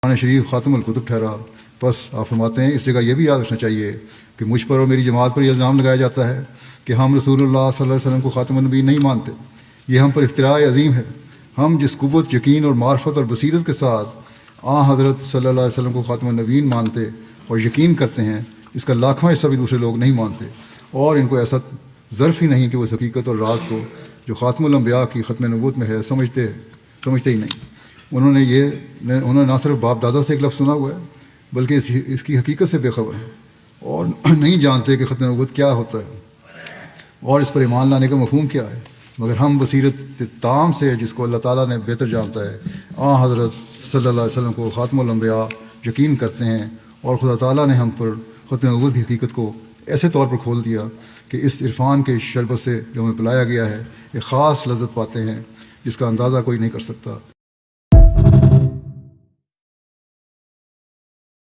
قرآن شریف خاتم الکتب ٹھہرا۔ بس آپ فرماتے ہیں اس جگہ یہ بھی یاد رکھنا چاہیے کہ مجھ پر اور میری جماعت پر یہ الزام لگایا جاتا ہے کہ ہم رسول اللہ صلی اللہ علیہ وسلم کو خاتم النبی نہیں مانتے۔ یہ ہم پر افتراء عظیم ہے۔ ہم جس قوت، یقین اور معرفت اور بصیرت کے ساتھ حضرت صلی اللہ علیہ وسلم کو خاتم النبیین مانتے اور یقین کرتے ہیں، اس کا لاکھواں حصہ بھی دوسرے لوگ نہیں مانتے، اور ان کو ایسا ظرف ہی نہیں کہ وہ اس حقیقت اور راز کو جو خاتم الانبیاء کی ختم نبوت میں ہے سمجھتے ہی نہیں۔ انہوں نے نہ صرف باپ دادا سے ایک لفظ سنا ہوا ہے بلکہ اس کی حقیقت سے بے خبر ہیں، اور نہیں جانتے کہ ختم نبوت کیا ہوتا ہے اور اس پر ایمان لانے کا مفہوم کیا ہے۔ مگر ہم بصیرت تام سے، جس کو اللہ تعالیٰ نے بہتر جانتا ہے، حضرت صلی اللہ علیہ وسلم کو خاتم الانبیاء یقین کرتے ہیں، اور خدا تعالیٰ نے ہم پر ختم نبوت کی حقیقت کو ایسے طور پر کھول دیا کہ اس عرفان کے شربت سے جو ہمیں پلایا گیا ہے ایک خاص لذت پاتے ہیں جس کا اندازہ کوئی نہیں کر سکتا۔